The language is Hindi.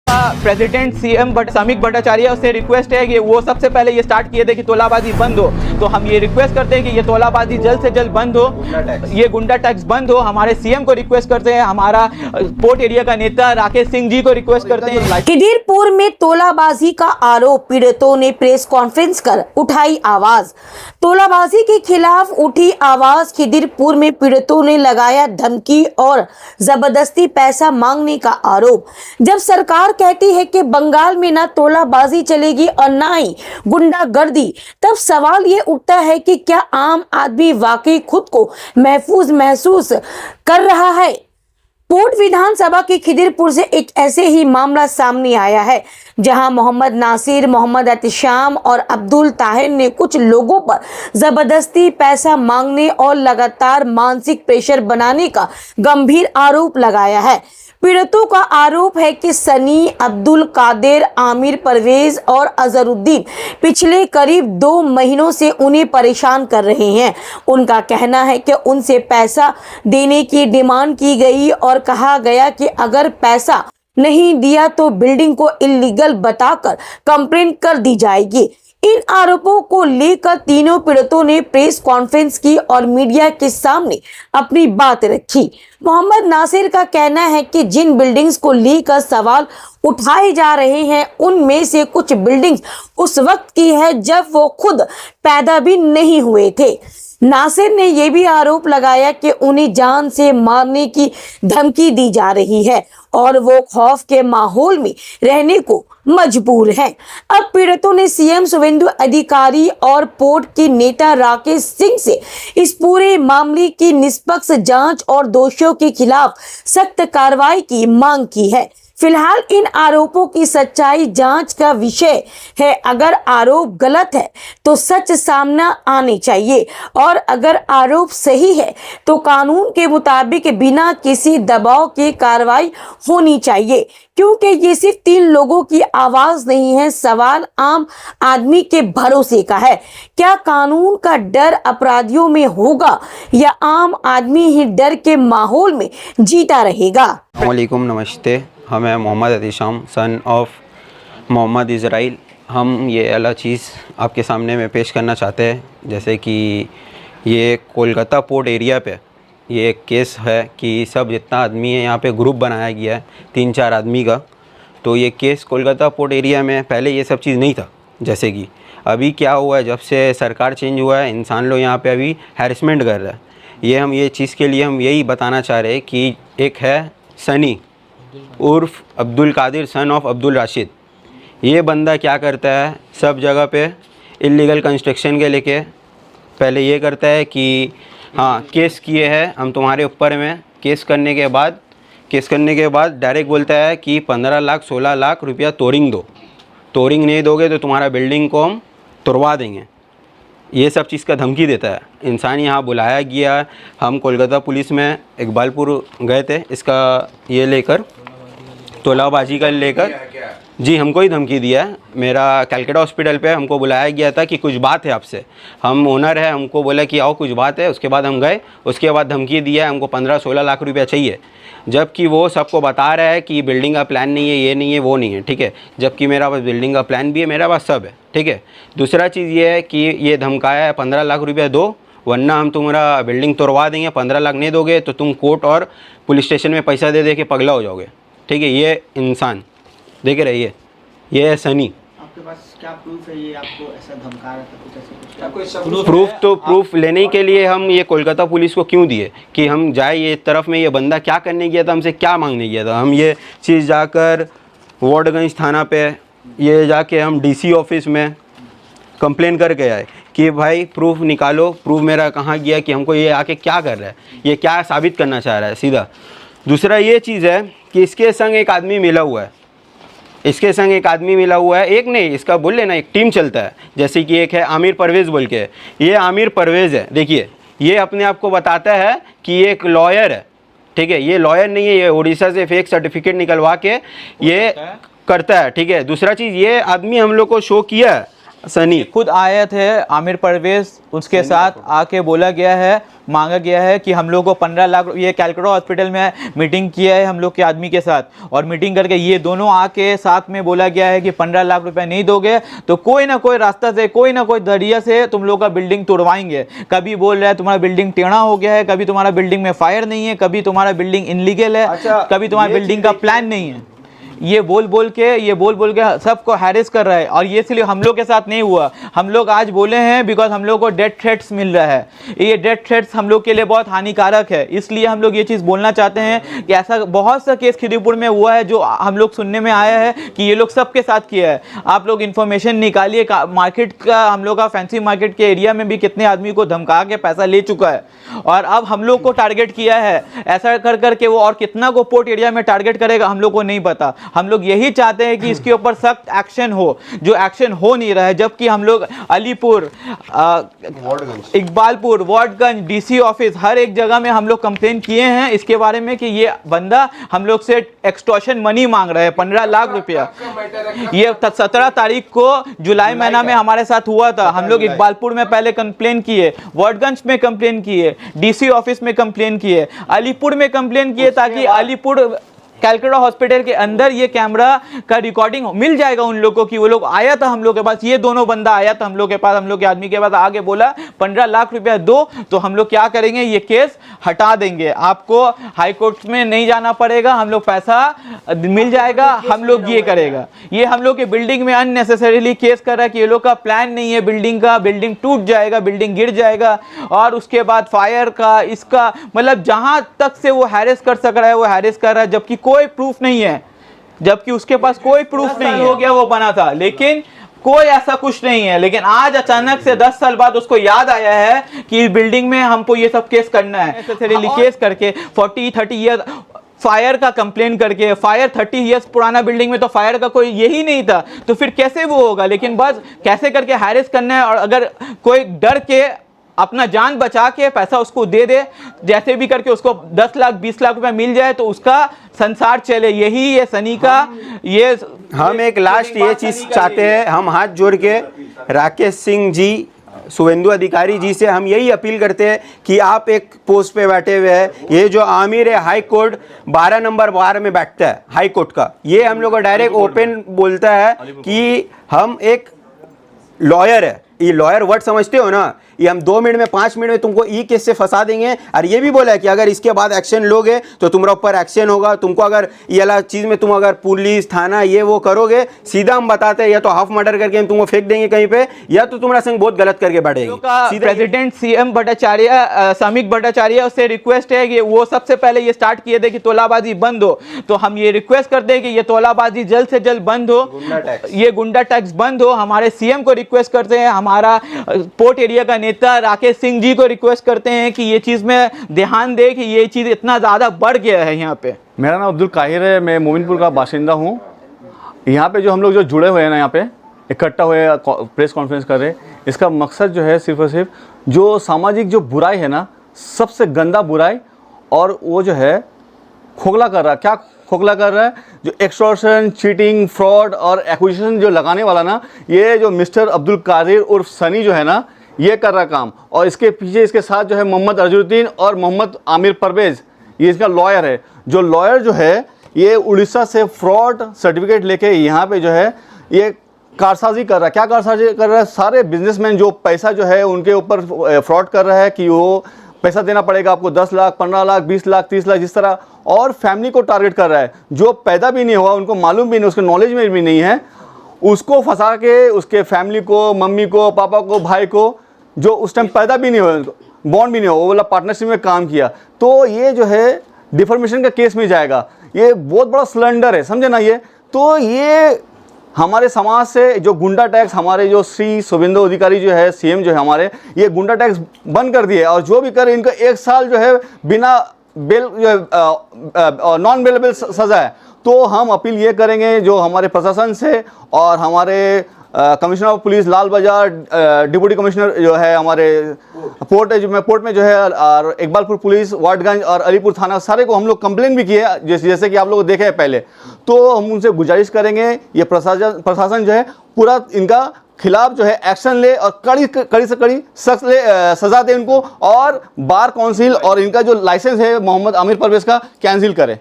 प्रेसिडेंट सीएम समीक भट्टाचार्य से रिक्वेस्ट है कि वो सबसे पहले ये स्टार्ट किए थे कि तोलाबाजी बंद हो। तो हम ये रिक्वेस्ट करते हैं कि ये तोलाबाजी जल्द से जल्द बंद हो, ये गुंडा टैक्स बंद हो। हमारे सीएम को रिक्वेस्ट करते हैं, हमारा पोर्ट एरिया का नेता राकेश सिंह जी को रिक्वेस्ट करते हैं। खिदिरपुर में तोलाबाजी का आरोप, पीड़ितों ने प्रेस कॉन्फ्रेंस कर उठाई आवाज। तोलाबाजी के खिलाफ उठी आवाज। खिदिरपुर में पीड़ितों ने लगाया धमकी और जबरदस्ती पैसा मांगने का आरोप। जब सरकार कहती है कि बंगाल में ना तोलाबाजी चलेगी और ना ही गुंडागर्दी, तब सवाल ये उठता है कि क्या आम आदमी वाकई खुद को महफूज महसूस कर रहा है। पोर्ट विधानसभा के खिदिरपुर से एक ऐसे ही मामला सामने आया है, जहां मोहम्मद नासिर, मोहम्मद एहतिशाम और अब्दुल ताहिर ने कुछ लोगों पर जबरदस्ती पैसा मांगने और लगातार मानसिक प्रेशर बनाने का गंभीर आरोप लगाया है। पीड़ितों का आरोप है कि सनी, अब्दुल कादिर, आमिर परवेज और अजहरुद्दीन पिछले करीब 2 महीनों से उन्हें परेशान कर रहे हैं। उनका कहना है कि उनसे पैसा देने की डिमांड की गई और कहा गया कि अगर पैसा नहीं दिया तो बिल्डिंग को इल्लीगल बताकर कंप्लेंट कर दी जाएगी। इन आरोपों को लेकर तीनों पीड़ितों ने प्रेस कॉन्फ्रेंस की और मीडिया के सामने अपनी बात रखी। मोहम्मद नासिर का कहना है कि जिन बिल्डिंग्स को लेकर सवाल उठाए जा रहे हैं, उनमें से कुछ बिल्डिंग्स उस वक्त की है जब वो खुद पैदा भी नहीं हुए थे। नासिर ने यह भी आरोप लगाया कि उन्हें जान से मारने की धमकी दी जा रही है और वो खौफ के माहौल में रहने को मजबूर है। अब पीड़ितों ने सीएम शुवेंदु अधिकारी और पोर्ट के नेता राकेश सिंह से इस पूरे मामले की निष्पक्ष जांच और दोषियों के खिलाफ सख्त कार्रवाई की मांग की है। फिलहाल इन आरोपों की सच्चाई जांच का विषय है। अगर आरोप गलत है तो सच सामने आनी चाहिए और अगर आरोप सही है तो कानून के मुताबिक बिना किसी दबाव के कार्रवाई होनी चाहिए, क्योंकि ये सिर्फ 3 लोगों की आवाज नहीं है। सवाल आम आदमी के भरोसे का है। क्या कानून का डर अपराधियों में होगा या आम आदमी ही डर के माहौल में जीता रहेगा? वालेकुम नमस्ते। हमें मोहम्मद एहतिशाम सन ऑफ मोहम्मद इज़राइल, हम ये अला चीज़ आपके सामने में पेश करना चाहते हैं। जैसे कि ये कोलकाता पोर्ट एरिया पे ये एक केस है कि सब जितना आदमी है यहाँ पे ग्रुप बनाया गया है 3-4 आदमी का। तो ये केस कोलकाता पोर्ट एरिया में पहले ये सब चीज़ नहीं था। जैसे कि अभी क्या हुआ है, जब से सरकार चेंज हुआ है, इंसान लोग यहाँ पे अभी हैरेसमेंट कर रहा है। ये चीज़ के लिए हम यही बताना चाह रहे हैं कि एक है सनी उर्फ अब्दुल कादिर सन ऑफ अब्दुल राशिद। ये बंदा क्या करता है, सब जगह पे इलीगल कंस्ट्रक्शन के लेके पहले ये करता है कि हाँ केस किए हैं हम तुम्हारे ऊपर में। केस करने के बाद डायरेक्ट बोलता है कि 15 लाख 16 लाख रुपया तोड़िंग दो, तोड़िंग नहीं दोगे तो तुम्हारा बिल्डिंग को हम तोड़वा देंगे। ये सब चीज़ का धमकी देता है। इंसान यहाँ बुलाया गया। हम कोलकाता पुलिस में इकबालपुर गए थे इसका ये लेकर, तोलाबाजी का लेकर। जी हमको ही धमकी दिया है। मेरा कैलकाटा हॉस्पिटल पे हमको बुलाया गया था कि कुछ बात है आपसे। हम ओनर है, हमको बोला कि आओ कुछ बात है। उसके बाद हम गए, उसके बाद धमकी दिया है हमको 15-16 लाख रुपया चाहिए, जबकि वो सबको बता रहा है कि बिल्डिंग का प्लान नहीं है, ये नहीं है, वो नहीं है, ठीक है। जबकि मेरा पास बिल्डिंग का प्लान भी है, मेरा पास सब है, ठीक है। दूसरा चीज़ ये है कि ये धमकाया है 15 लाख रुपया दो वरना हम तुम्हारा बिल्डिंग तोड़वा देंगे। 15 लाख नहीं दोगे तो तुम कोर्ट और पुलिस स्टेशन में पैसा दे के पगला हो जाओगे, ठीक है। ये इंसान देखे रहिए, ये है सनी। आपके पास क्या प्रूफ है ये आपको ऐसा धमका रहा था? कुछ ऐसा प्रूफ लेने के लिए हम ये कोलकाता पुलिस को क्यों दिए कि हम जाए ये तरफ में। ये बंदा क्या करने गया था, हमसे क्या मांगने गया था। हम ये चीज़ जाकर वार्डगंज थाना पे ये जाके हम डीसी ऑफिस में कंप्लेन करके आए कि भाई प्रूफ निकालो, प्रूफ मेरा कहाँ गया, कि हमको ये आके क्या कर रहा है, ये क्या साबित करना चाह रहा है सीधा। दूसरा ये चीज़ है कि इसके संग एक आदमी मिला हुआ है, एक नहीं, इसका बोल लेना एक टीम चलता है। जैसे कि एक है आमिर परवेज़ बोल के, ये आमिर परवेज़ है। देखिए ये अपने आप को बताता है कि ये एक लॉयर है, ठीक है। ये लॉयर नहीं है, ये उड़ीसा से फेक सर्टिफिकेट निकलवा के ये करता है, ठीक है। दूसरा चीज़ ये आदमी हम लोग को शो किया है सनी खुद आए थे आमिर परवेज, उसके साथ आके बोला गया है, मांगा गया है कि हम लोग को 15 लाख, ये कैलकाटा हॉस्पिटल में मीटिंग किया है हम लोग के आदमी के साथ, और मीटिंग करके ये दोनों आके साथ में बोला गया है कि 15 लाख रुपए नहीं दोगे तो कोई ना कोई रास्ता से, कोई ना कोई जरिया से तुम लोग का बिल्डिंग तोड़वाएंगे। कभी बोल रहा है तुम्हारा बिल्डिंग टेढ़ा हो गया है, कभी तुम्हारा बिल्डिंग में फायर नहीं है, कभी तुम्हारा बिल्डिंग इनलीगल है, कभी तुम्हारा बिल्डिंग का प्लान नहीं है। ये बोल बोल के सबको हैरेस कर रहा है। और ये इसलिए हम लोग के साथ नहीं हुआ, हम लोग आज बोले हैं बिकॉज हम लोग को डेथ थ्रेट्स मिल रहा है। ये डेथ थ्रेट्स हम लोग के लिए बहुत हानिकारक है, इसलिए हम लोग ये चीज़ बोलना चाहते हैं कि ऐसा बहुत सा केस खिदीपुर में हुआ है जो हम लोग सुनने में आया है कि ये लोग सबके साथ किया है। आप लोग इन्फॉर्मेशन निकालिए, मार्केट का, हम लोग का फैंसी मार्केट के एरिया में भी कितने आदमी को धमका के पैसा ले चुका है, और अब हम लोग को टारगेट किया है। ऐसा कर करके वो और कितना को पोर्ट एरिया में टारगेट करेगा हम लोग को नहीं पता। हम लोग यही चाहते हैं कि इसके ऊपर सख्त एक्शन हो, जो एक्शन हो नहीं रहा है। जबकि हम लोग अलीपुर, इकबालपुर, वार्डगंज, डीसी ऑफिस, हर एक जगह में हम लोग कंप्लेन किए हैं इसके बारे में कि ये बंदा हम लोग से एक्सटॉर्शन मनी मांग रहा है, 15 लाख रुपया। ये 17 तारीख को जुलाई महीना में हमारे साथ हुआ था। हम लोग इकबालपुर में पहले कंप्लेन किए, वार्डगंज में कंप्लेन किए, डीसी ऑफिस में कंप्लेन किए, अलीपुर में कंप्लेन किए, ताकि अलीपुर कैलकाटा हॉस्पिटल के अंदर ये कैमरा का रिकॉर्डिंग मिल जाएगा उन लोगों की। वो लोग आया था हम लोग के पास, ये दोनों बंदा आया था हम लोग के पास, हम लोग के आदमी के पास आगे बोला 15 लाख रुपया दो, तो हम लोग क्या करेंगे, ये केस हटा देंगे, आपको हाई कोर्ट में नहीं जाना पड़ेगा, हम लोग पैसा मिल जाएगा, हम लोग ये करेगा। ये हम लोग के बिल्डिंग में अननेसेसरीली केस कर रहा है कि ये लोग का प्लान नहीं है बिल्डिंग का, बिल्डिंग टूट जाएगा, बिल्डिंग गिर जाएगा, और उसके बाद फायर का, इसका मतलब जहां तक से वो हैरेस कर सक रहा है वो हैरेस कर रहा है, जबकि कोई प्रूफ नहीं है, जबकि उसके पास कोई प्रूफ नहीं है। हो गया वो बना था, लेकिन कोई ऐसा कुछ नहीं है। लेकिन आज अचानक से 10 साल बाद उसको याद आया है कि इस बिल्डिंग में हमको ये सब केस करना है। केस करके 40-30 ईयर फायर का कंप्लेन करके, फायर 30 इयर्स पुराना बिल्डिंग में तो फायर का कोई यही नहीं था, तो फिर कैसे वो होगा। लेकिन बस कैसे करके हैरेस करना है, और अगर कोई डर के अपना जान बचा के पैसा उसको दे दे, जैसे भी करके उसको 10 लाख 20 लाख रुपए मिल जाए तो उसका संसार चले। यही ये सनी का ये हम एक लास्ट ये चीज़ चाहते हैं, हम हाथ जोड़ के राकेश सिंह जी, शुभेंदु अधिकारी जी से हम यही अपील करते हैं कि आप एक पोस्ट पे बैठे हुए हैं, ये जो आमिर है हाई कोर्ट 12 नंबर 12 में बैठता है हाई कोर्ट का, ये हम लोग को डायरेक्ट ओपन बोलता है कि हम एक लॉयर है। ये लॉयर वर्ड समझते हो ना, ये हम 2 मिनट में 5 मिनट में तुमको ई केस से फंसा देंगे। और ये भी बोला है कि अगर इसके बाद एक्शन लोगे तो तुम्हारा ऊपर एक्शन होगा, तुमको अगर ये वाला चीज़ में तुम अगर पुलिस थाना ये वो करोगे, सीधा हम बताते हैं या तो हाफ मर्डर करके हम तुमको फेंक देंगे कहीं पे, या तो तुम्हारा संग बहुत गलत करके बैठेंगे। प्रेसिडेंट सीएम भट्टाचार्य, समीक भट्टाचार्य, उससे रिक्वेस्ट है कि वो सबसे पहले ये स्टार्ट किए थे कि तोलाबाजी बंद हो, तो हम ये रिक्वेस्ट करते हैं कि ये तोलाबाजी जल्द से जल्द बंद हो, ये गुंडा टैक्स बंद हो। हमारे सीएम को रिक्वेस्ट करते हैं, हमारा पोर्ट एरिया का नेता राकेश सिंह जी को रिक्वेस्ट करते हैं कि ये चीज़ में ध्यान दे कि ये चीज़ इतना ज़्यादा बढ़ गया है यहाँ पे। मेरा नाम अब्दुल काहिर है, मैं मोमिनपुर का बाशिंदा हूँ। यहाँ पे जो हम लोग जो जुड़े हुए हैं ना, यहाँ पे इकट्ठा हुए प्रेस कॉन्फ्रेंस कर रहे हैं, इसका मकसद जो है सिर्फ और सिर्फ जो सामाजिक जो बुराई है ना, सबसे गंदा बुराई, और वो जो है खोखला कर रहा है। क्या खोखला कर रहा है? जो एक्सटॉर्शन, चीटिंग, फ्रॉड और एक्विजिशन जो लगाने वाला ना, ये जो मिस्टर अब्दुल कादिर उर्फ सनी जो है ना, ये कर रहा काम। और इसके पीछे इसके साथ जो है मोहम्मद अर्जुद्दीन और मोहम्मद आमिर परवेज, ये इसका लॉयर है। जो लॉयर जो है ये उड़ीसा से फ्रॉड सर्टिफिकेट लेके यहाँ पे जो है ये कारसाजी कर रहा है। क्या कारसाजी कर रहा है? सारे बिजनेसमैन जो पैसा जो है उनके ऊपर फ्रॉड कर रहा है कि वो पैसा देना पड़ेगा आपको 10 लाख, 15 लाख, 20 लाख, 30 लाख, जिस तरह, और फैमिली को टारगेट कर रहा है। जो पैदा भी नहीं हुआ, उनको मालूम भी नहीं, उसके नॉलेज में भी नहीं है, उसको फंसा के उसके फैमिली को, मम्मी को, पापा को, भाई को, जो उस टाइम पैदा भी नहीं हुआ, बॉन्ड भी नहीं हुआ, वो वाला पार्टनरशिप में काम किया, तो ये जो है डिफॉर्मेशन का केस में जाएगा। ये बहुत बड़ा सिलेंडर है, समझे ना। ये तो ये हमारे समाज से जो गुंडा टैक्स, हमारे जो श्री शुभेंदु अधिकारी जो है, सीएम जो है हमारे, ये गुंडा टैक्स बंद कर दिए, और जो भी करे इनका 1 साल जो है बिना बेल जो नॉन बेलेबल सज़ा है। तो हम अपील ये करेंगे जो हमारे प्रशासन से, और हमारे कमिश्नर ऑफ पुलिस लाल बाजार, डिप्टी कमिश्नर जो है हमारे पोर्ट में जो है, और इकबालपुर पुलिस, वार्डगंज और अलीपुर थाना, सारे को हम लोग कंप्लेन भी किए, जैसे कि आप लोग देखे हैं पहले। तो हम उनसे गुजारिश करेंगे, ये प्रशासन जो है पूरा इनका खिलाफ जो है एक्शन ले और कड़ी से कड़ी सख्त सजा दे उनको, और बार काउंसिल और इनका जो लाइसेंस है मोहम्मद आमिर परवेज का कैंसिल करे।